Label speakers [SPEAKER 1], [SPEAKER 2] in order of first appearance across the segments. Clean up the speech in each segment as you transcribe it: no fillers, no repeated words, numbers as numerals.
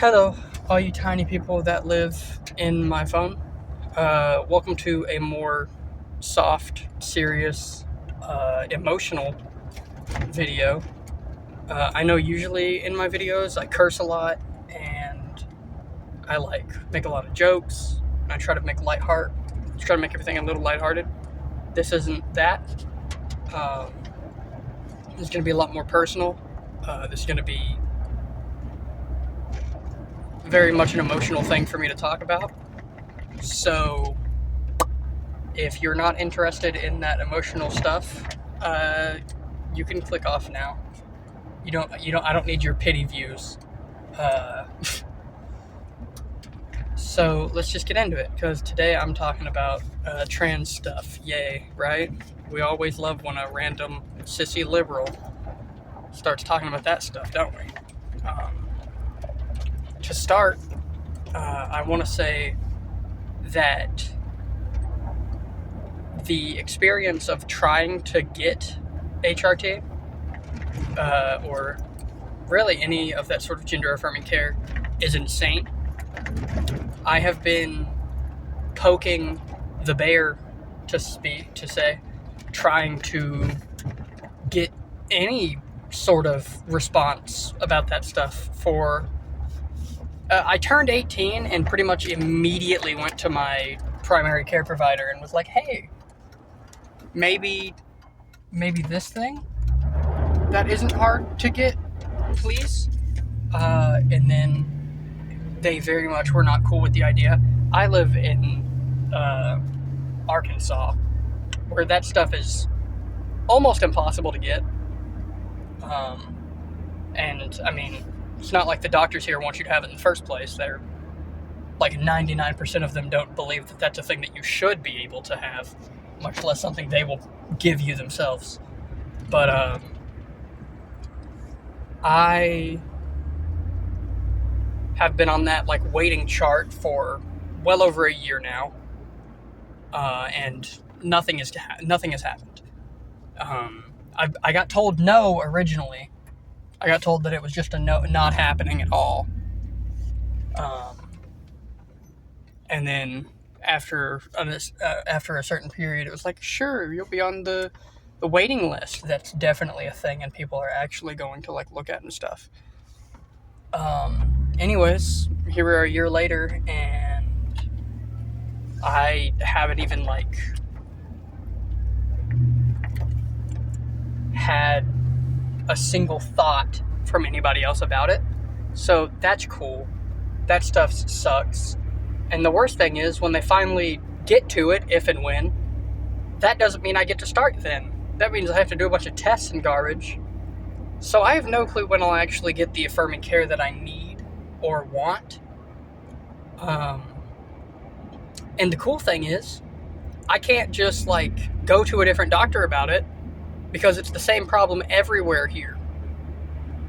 [SPEAKER 1] Hello, all you tiny people that live in my phone. Welcome to a more soft, serious, emotional video. I know usually in my videos I curse a lot and I make a lot of jokes. And I try to try to make everything a little lighthearted. This isn't that. Um, this is going to be a lot more personal. This is going to be very much an emotional thing for me to talk about. So, if you're not interested in that emotional stuff, you can click off now. I don't need your pity views. Uh, so let's just get into it, because today I'm talking about trans stuff. Yay, right? We always love when a random sissy liberal starts talking about that stuff, don't we? To start, I want to say that the experience of trying to get HRT, or really any of that sort of gender affirming care, is insane. I have been poking the bear, to say, trying to get any sort of response about that stuff for. I turned 18 and pretty much immediately went to my primary care provider and was like, hey, maybe this thing that isn't hard to get, please. And then they very much were not cool with the idea. I live in Arkansas, where that stuff is almost impossible to get. And I mean, it's not like the doctors here want you to have it in the first place. They're like 99% of them don't believe that that's a thing that you should be able to have, much less something they will give you themselves. But I have been on that waiting chart for well over a year now, and nothing has happened. I got told no originally. I got told that it was just a no, not happening at all. And then after a certain period, it was like, sure, you'll be on the waiting list. That's definitely a thing, and people are actually going to look at and stuff. Anyways, here we are a year later, and I haven't even had a single thought from anybody else about it. So that's cool. That stuff sucks. And the worst thing is, when they finally get to it, if and when, that doesn't mean I get to start then. That means I have to do a bunch of tests and garbage. So I have no clue when I'll actually get the affirming care that I need or want. And the cool thing is, I can't just go to a different doctor about it, because it's the same problem everywhere here.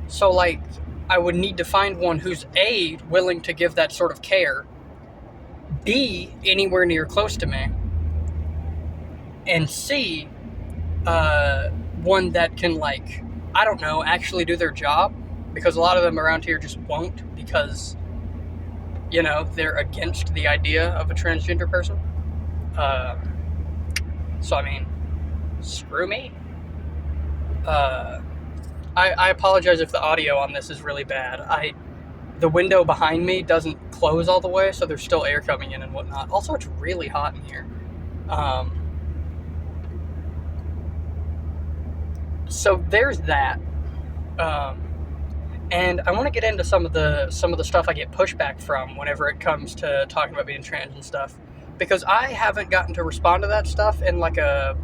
[SPEAKER 1] So I would need to find one who's A, willing to give that sort of care, B, anywhere near close to me, and C, one that can I don't know, actually do their job, because a lot of them around here just won't, because they're against the idea of a transgender person. So I mean, screw me. I apologize if the audio on this is really bad. The window behind me doesn't close all the way, so there's still air coming in and whatnot. Also, it's really hot in here. So there's that. And I want to get into some of the stuff I get pushback from whenever it comes to talking about being trans and stuff, because I haven't gotten to respond to that stuff in a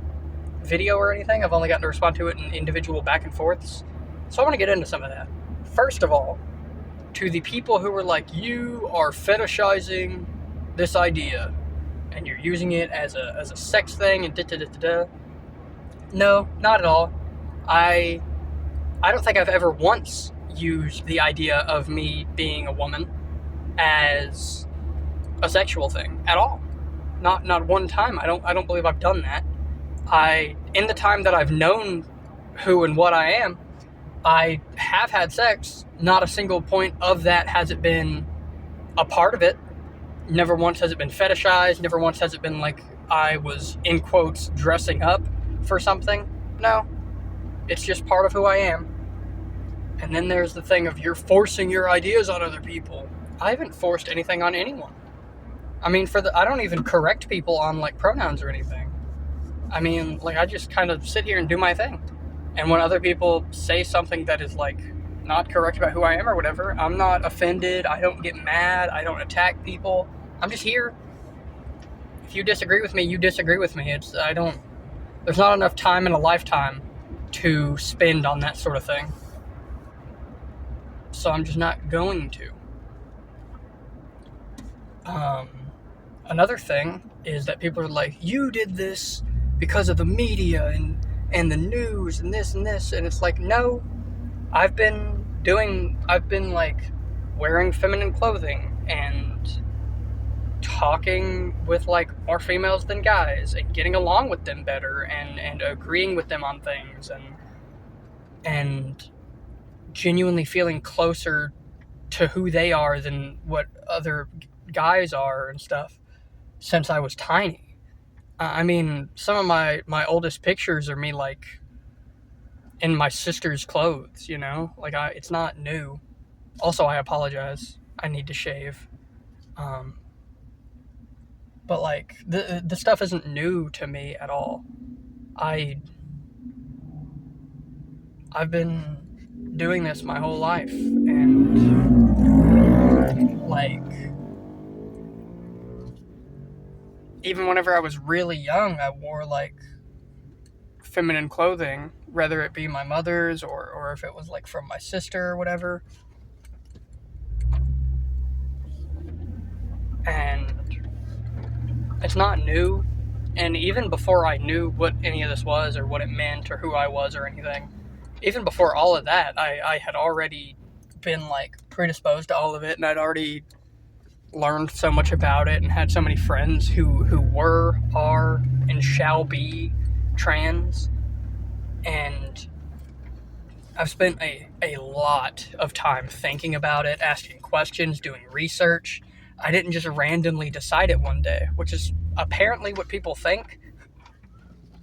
[SPEAKER 1] video or anything. I've only gotten to respond to it in individual back and forths. So I want to get into some of that. First of all, to the people who were like, you are fetishizing this idea and you're using it as a sex thing and da-da-da-da-da. No, not at all. I don't think I've ever once used the idea of me being a woman as a sexual thing at all. Not one time. I don't believe I've done that. In the time that I've known who and what I am, I have had sex. Not a single point of that has it been a part of it. Never once has it been fetishized. Never once has it been like I was, in quotes, dressing up for something. No, it's just part of who I am. And then there's the thing of you're forcing your ideas on other people. I haven't forced anything on anyone. I mean, I don't even correct people on like pronouns or anything. I mean, like I just kind of sit here and do my thing. And when other people say something that is like not correct about who I am or whatever, I'm not offended. I don't get mad. I don't attack people. I'm just here. If you disagree with me, you disagree with me. There's not enough time in a lifetime to spend on that sort of thing. So I'm just not going to. Another thing is that people are like, you did this because of the media and the news and this, and it's like, no, I've been like wearing feminine clothing and talking with like more females than guys and getting along with them better and agreeing with them on things and genuinely feeling closer to who they are than what other guys are and stuff since I was tiny. I mean, some of my oldest pictures are me like in my sister's clothes, you know? Like it's not new. Also, I apologize. I need to shave. But like the stuff isn't new to me at all. I've been doing this my whole life, and like even whenever I was really young, I wore like feminine clothing, whether it be my mother's or if it was like from my sister or whatever. And it's not new. And even before I knew what any of this was or what it meant or who I was or anything, even before all of that, I had already been like predisposed to all of it, and I'd already learned so much about it and had so many friends who were, are, and shall be trans. And I've spent a lot of time thinking about it, asking questions, doing research. I didn't just randomly decide it one day, which is apparently what people think.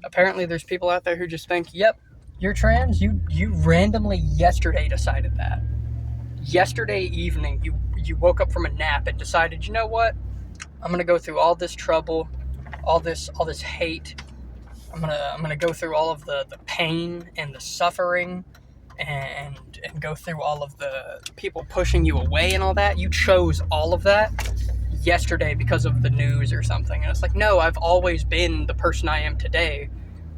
[SPEAKER 1] Apparently there's people out there who just think, yep, you're trans. You randomly yesterday decided that. Yesterday evening, you woke up from a nap and decided, you know what? I'm gonna go through all this trouble, all this hate. I'm gonna go through all of the pain and the suffering, and go through all of the people pushing you away and all that. You chose all of that yesterday because of the news or something. And it's like, no, I've always been the person I am today.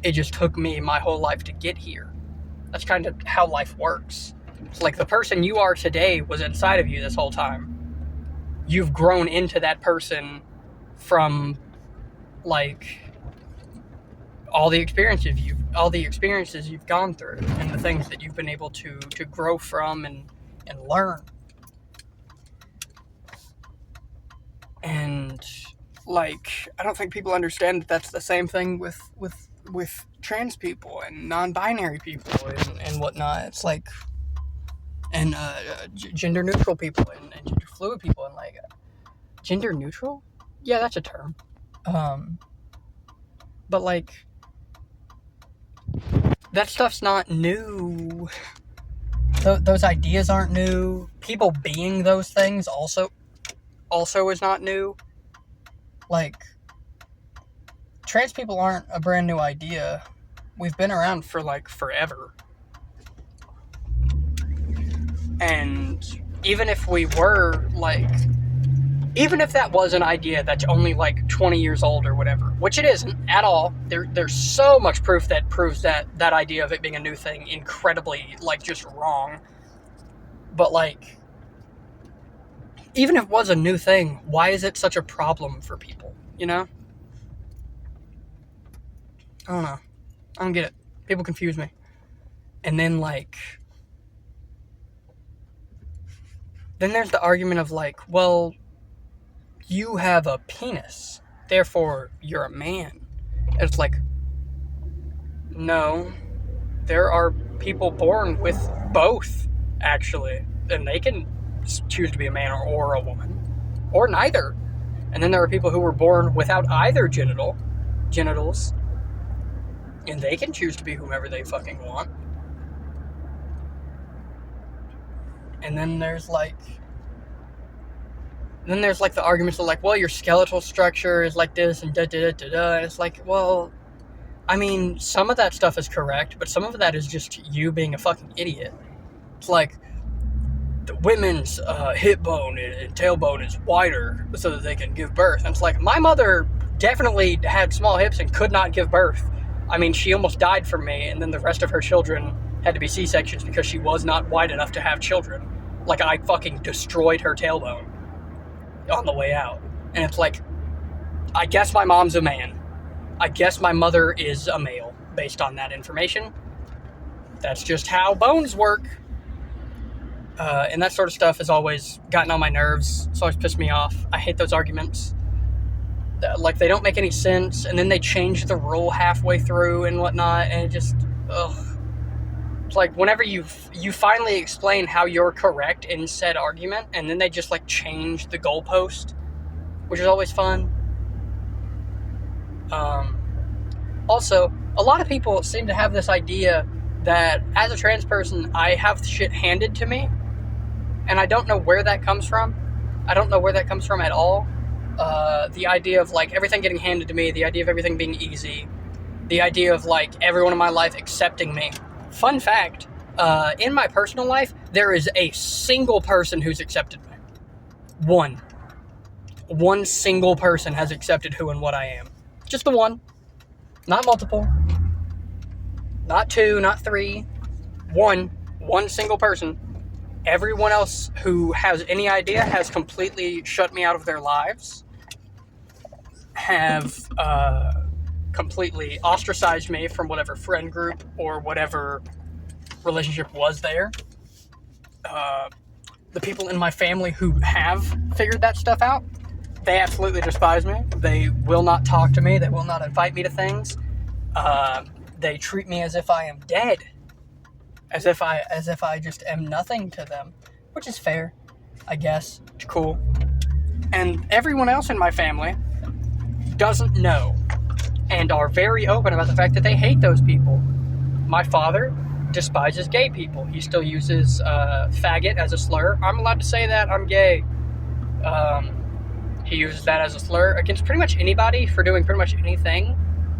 [SPEAKER 1] It just took me my whole life to get here. That's kind of how life works. It's like the person you are today was inside of you this whole time. You've grown into that person from like all the experiences you've gone through and the things that you've been able to grow from and learn. And like, I don't think people understand that that's the same thing with trans people and non-binary people and whatnot. It's like, and gender neutral people and gender fluid people and like gender neutral. Yeah, that's a term. But like, that stuff's not new. Those ideas aren't new. People being those things also is not new. Like, trans people aren't a brand new idea. We've been around for like forever. And even if we were like, even if that was an idea that's only like 20 years old or whatever, which it isn't at all, there's so much proof that proves that idea of it being a new thing incredibly like just wrong. But like, even if it was a new thing, why is it such a problem for people, you know? I don't know. I don't get it. People confuse me. And then like, then there's the argument of like, well, you have a penis, therefore you're a man. And it's like, no, there are people born with both, actually, and they can choose to be a man or a woman, or neither. And then there are people who were born without either genitals, and they can choose to be whomever they fucking want. And then there's like the arguments of like, well, your skeletal structure is like this and da-da-da-da-da. And it's like, well, I mean, some of that stuff is correct, but some of that is just you being a fucking idiot. It's like, the women's hip bone and tailbone is wider so that they can give birth. And it's like, my mother definitely had small hips and could not give birth. I mean, she almost died from me, and then the rest of her children had to be C-sections because she was not wide enough to have children. Like, I fucking destroyed her tailbone on the way out. And it's like, I guess my mom's a man. I guess my mother is a male, based on that information. That's just how bones work. And that sort of stuff has always gotten on my nerves. It's always pissed me off. I hate those arguments. Like, they don't make any sense, and then they change the rule halfway through and whatnot, and it just, ugh. It's like, whenever you finally explain how you're correct in said argument, and then they just, like, change the goalpost, which is always fun. Also, a lot of people seem to have this idea that as a trans person, I have shit handed to me, and I don't know where that comes from. I don't know where that comes from at all. The idea of, like, everything getting handed to me, the idea of everything being easy, the idea of, like, everyone in my life accepting me. Fun fact, in my personal life, there is a single person who's accepted me. One single person has accepted who and what I am. Just the one. Not multiple. Not two, not three. One single person. Everyone else who has any idea has completely shut me out of their lives. Have completely ostracized me from whatever friend group or whatever relationship was there. The people in my family who have figured that stuff out, they absolutely despise me. They will not talk to me. They will not invite me to things. They treat me as if I am dead. As if I just am nothing to them. Which is fair, I guess. It's cool. And everyone else in my family doesn't know and are very open about the fact that they hate those people. My father despises gay people. He still uses faggot as a slur. I'm allowed to say that. I'm gay. He uses that as a slur against pretty much anybody for doing pretty much anything.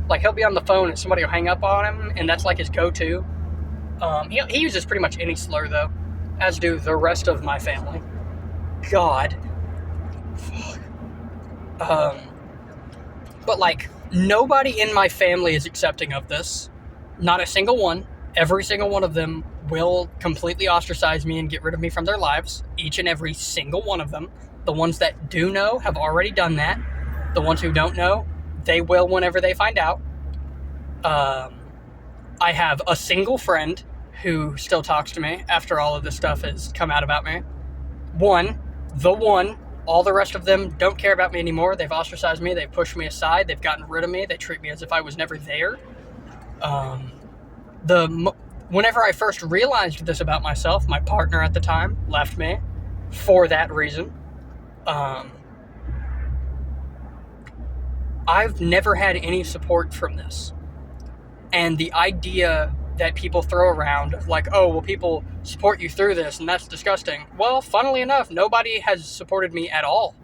[SPEAKER 1] Like, he'll be on the phone and somebody will hang up on him, and that's like his go-to. He uses pretty much any slur, though, as do the rest of my family. God. Fuck. But, like, nobody in my family is accepting of this. Not a single one. Every single one of them will completely ostracize me and get rid of me from their lives. Each and every single one of them. The ones that do know have already done that. The ones who don't know, they will whenever they find out. I have a single friend who still talks to me after all of this stuff has come out about me. The one. All the rest of them don't care about me anymore. They've ostracized me. They've pushed me aside. They've gotten rid of me. They treat me as if I was never there. Whenever I first realized this about myself, my partner at the time left me for that reason. I've never had any support from this. And the idea that people throw around of like, oh, well, people support you through this, and that's disgusting. Well, funnily enough, nobody has supported me at all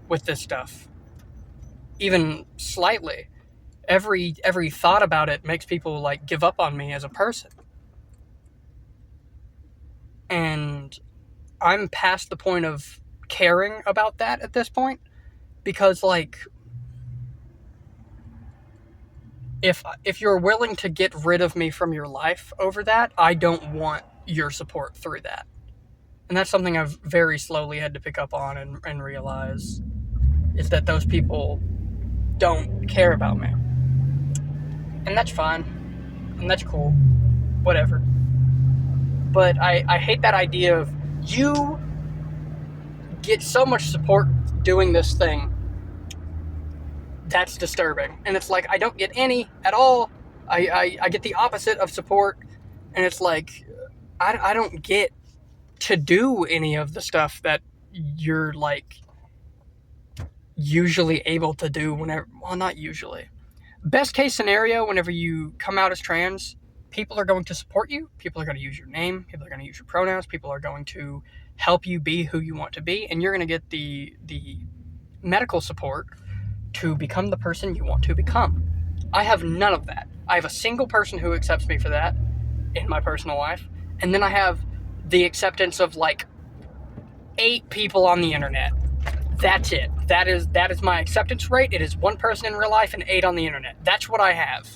[SPEAKER 1] with this stuff. Even slightly. Every thought about it makes people, like, give up on me as a person. And I'm past the point of caring about that at this point. Because, like, if you're willing to get rid of me from your life over that, I don't want your support through that. And that's something I've very slowly had to pick up on and realize, is that those people don't care about me. And that's fine. And that's cool. Whatever. But I hate that idea of, you get so much support doing this thing. That's disturbing. And it's like, I don't get any at all. I get the opposite of support. And it's like, I don't get to do any of the stuff that you're like usually able to do whenever, well, not usually. Best case scenario, whenever you come out as trans, people are going to support you. People are going to use your name. People are going to use your pronouns. People are going to help you be who you want to be, and you're going to get the medical support to become the person you want to become. I have none of that. I have a single person who accepts me for that in my personal life, and then I have the acceptance of like 8 people on the internet. That's it. That is my acceptance rate. It is 1 person in real life and 8 on the internet. That's what I have.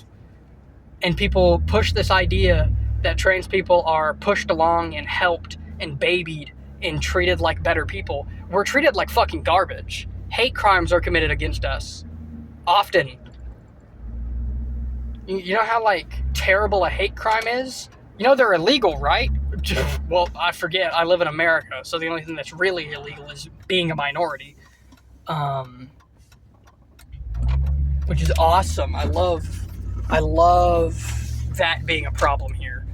[SPEAKER 1] And people push this idea that trans people are pushed along and helped and babied and treated like better people. We're treated like fucking garbage. Hate crimes are committed against us. Often. You know how, like, terrible a hate crime is? You know they're illegal, right? Well, I forget. I live in America, so the only thing that's really illegal is being a minority. Which is awesome. I love that being a problem here.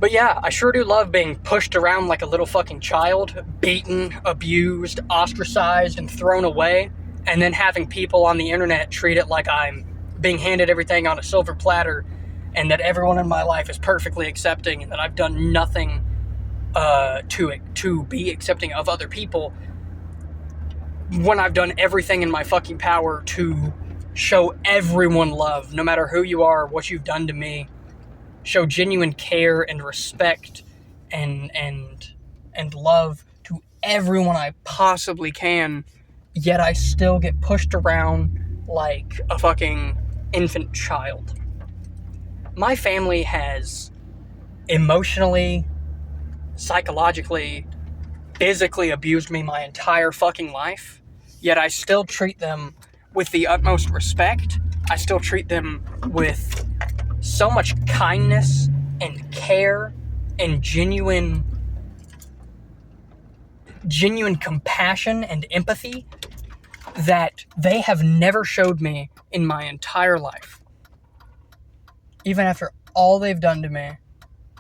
[SPEAKER 1] But yeah, I sure do love being pushed around like a little fucking child, beaten, abused, ostracized, and thrown away, and then having people on the internet treat it like I'm being handed everything on a silver platter, and that everyone in my life is perfectly accepting, and that I've done nothing to be accepting of other people, when I've done everything in my fucking power to show everyone love, no matter who you are, what you've done to me. Show genuine care and respect and love to everyone I possibly can, yet I still get pushed around like a fucking infant child. My family has emotionally, psychologically, physically abused me my entire fucking life, yet I still treat them with the utmost respect. I still treat them with so much kindness and care and genuine compassion and empathy that they have never showed me in my entire life. Even after all they've done to me,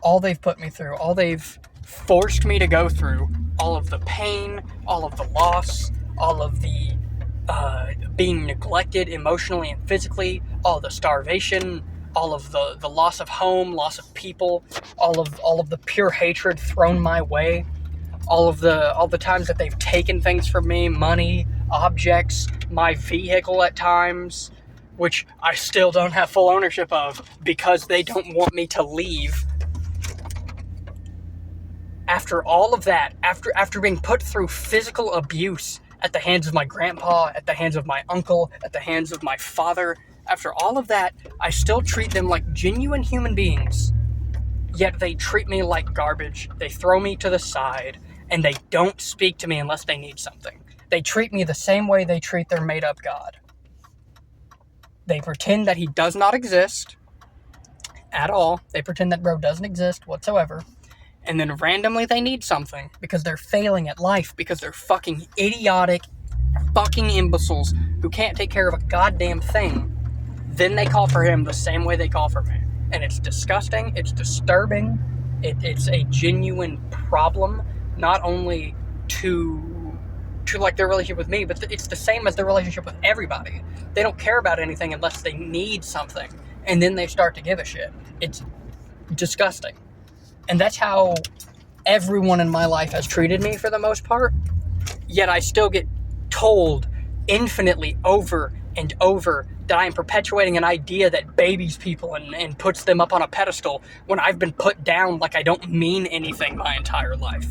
[SPEAKER 1] all they've put me through, all they've forced me to go through, all of the pain, all of the loss, all of the being neglected emotionally and physically, all the starvation, all of the loss of home, loss of people, all of the pure hatred thrown my way, all the times that they've taken things from me, money, objects, my vehicle at times, which I still don't have full ownership of because they don't want me to leave. After all of that, after being put through physical abuse at the hands of my grandpa, at the hands of my uncle, at the hands of my father, after all of that, I still treat them like genuine human beings. Yet they treat me like garbage. They throw me to the side, and they don't speak to me unless they need something. They treat me the same way they treat their made-up God. They pretend that he does not exist at all. They pretend that bro doesn't exist whatsoever. And then randomly they need something because they're failing at life, because they're fucking idiotic fucking imbeciles who can't take care of a goddamn thing. Then they call for him the same way they call for me. And it's disgusting, it's disturbing, it's a genuine problem, not only to like their relationship with me, but it's the same as their relationship with everybody. They don't care about anything unless they need something, and then they start to give a shit. It's disgusting. And that's how everyone in my life has treated me for the most part, yet I still get told infinitely over and over that I am perpetuating an idea that babies people and puts them up on a pedestal when I've been put down like I don't mean anything my entire life.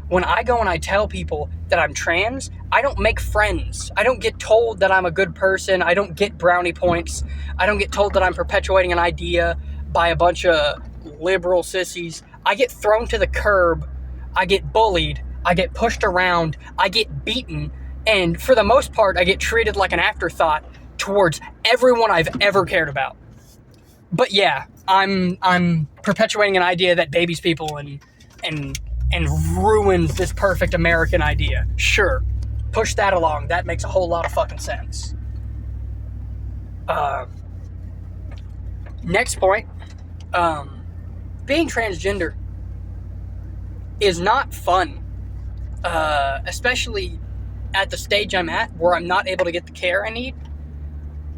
[SPEAKER 1] When I go and I tell people that I'm trans, I don't make friends. I don't get told that I'm a good person. I don't get brownie points. I don't get told that I'm perpetuating an idea by a bunch of liberal sissies. I get thrown to the curb. I get bullied. I get pushed around. I get beaten. And for the most part, I get treated like an afterthought towards everyone I've ever cared about. But yeah, I'm perpetuating an idea that babies people and ruins this perfect American idea. Sure, push that along. That makes a whole lot of fucking sense. Next point, being transgender is not fun, especially at the stage I'm at where I'm not able to get the care I need.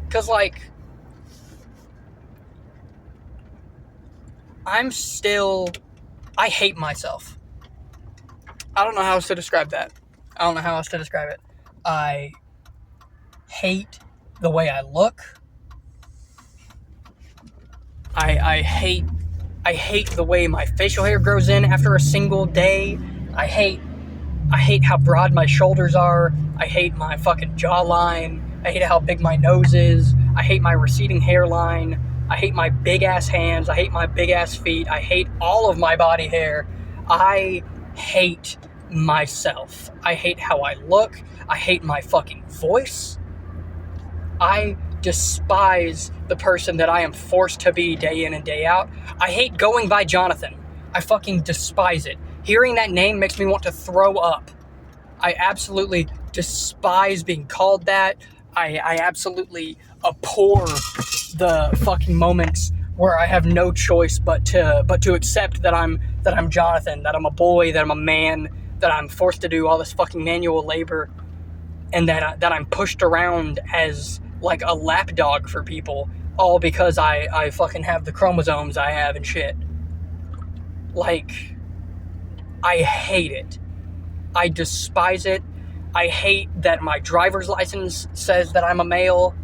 [SPEAKER 1] Because, like, I hate myself. I don't know how else to describe that. I don't know how else to describe it. I hate the way I look. I hate the way my facial hair grows in after a single day. I hate how broad my shoulders are. I hate my fucking jawline. I hate how big my nose is. I hate my receding hairline. I hate my big ass hands. I hate my big ass feet. I hate all of my body hair. I hate myself. I hate how I look. I hate my fucking voice. I despise the person that I am forced to be day in and day out. I hate going by Jonathan. I fucking despise it. Hearing that name makes me want to throw up. I absolutely despise being called that. I absolutely abhor the fucking moments where I have no choice but to accept that I'm Jonathan, that I'm a boy, that I'm a man, that I'm forced to do all this fucking manual labor, and that I'm pushed around as like a lapdog for people, all because I fucking have the chromosomes I have and shit. Like, I hate it. I despise it. I hate that my driver's license says that I'm a male.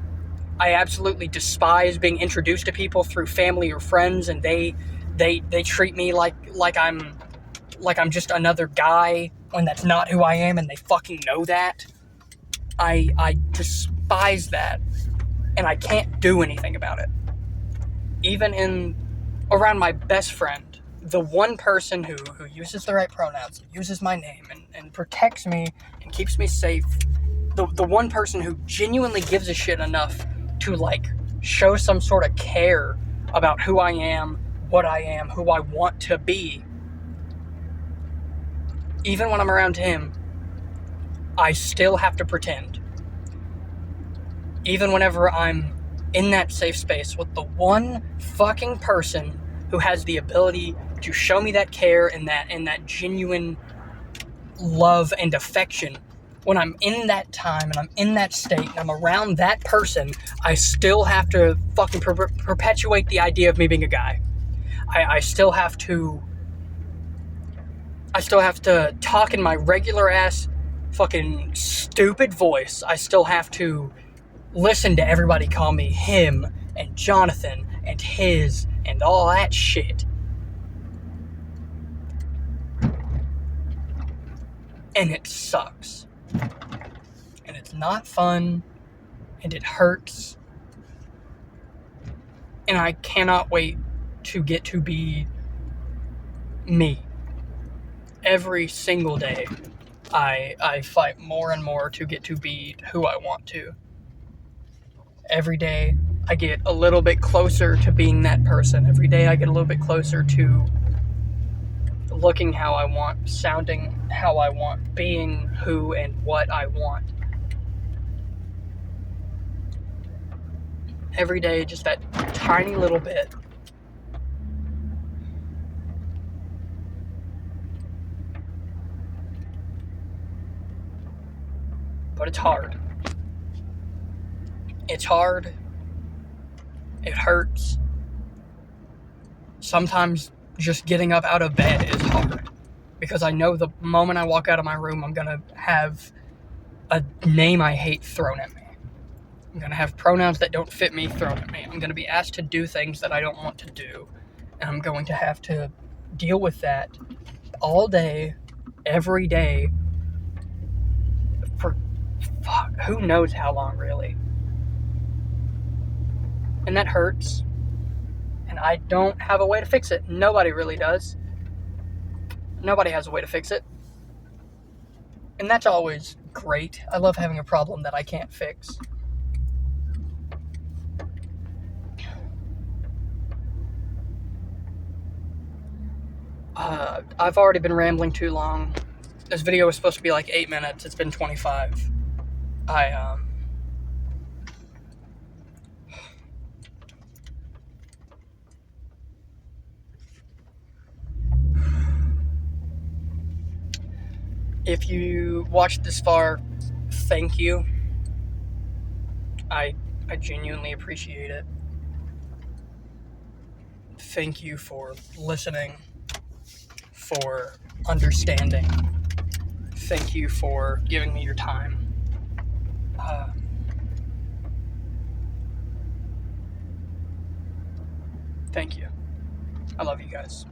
[SPEAKER 1] I absolutely despise being introduced to people through family or friends, and they treat me like I'm just another guy when that's not who I am, and they fucking know that. I despise that, and I can't do anything about it. Even around my best friend, the one person who uses the right pronouns, uses my name, and protects me and keeps me safe, the one person who genuinely gives a shit enough to, like, show some sort of care about who I am, what I am, who I want to be. Even when I'm around him, I still have to pretend. Even whenever I'm in that safe space with the one fucking person who has the ability to show me that care and that genuine love and affection, when I'm in that time and I'm in that state and I'm around that person, I still have to fucking perpetuate the idea of me being a guy. I still have to talk in my regular ass fucking stupid voice. I still have to listen to everybody call me him and Jonathan and his and all that shit. And it sucks. And it's not fun. And it hurts. And I cannot wait to get to be me. Every single day, I fight more and more to get to be who I want to. Every day, I get a little bit closer to being that person. Every day, I get a little bit closer to looking how I want, sounding how I want, being who and what I want. Every day, just that tiny little bit. But it's hard. It's hard. It hurts. Sometimes just getting up out of bed is hard. Because I know the moment I walk out of my room, I'm going to have a name I hate thrown at me. I'm going to have pronouns that don't fit me thrown at me. I'm going to be asked to do things that I don't want to do. And I'm going to have to deal with that all day, every day, for who knows how long, really. And that hurts. And I don't have a way to fix it. Nobody really does. Nobody has a way to fix it. And that's always great. I love having a problem that I can't fix. I've already been rambling too long. This video was supposed to be like 8 minutes. It's been 25. If you watched this far, thank you. I genuinely appreciate it. Thank you for listening, for understanding. Thank you for giving me your time. Uh, thank you. I love you guys.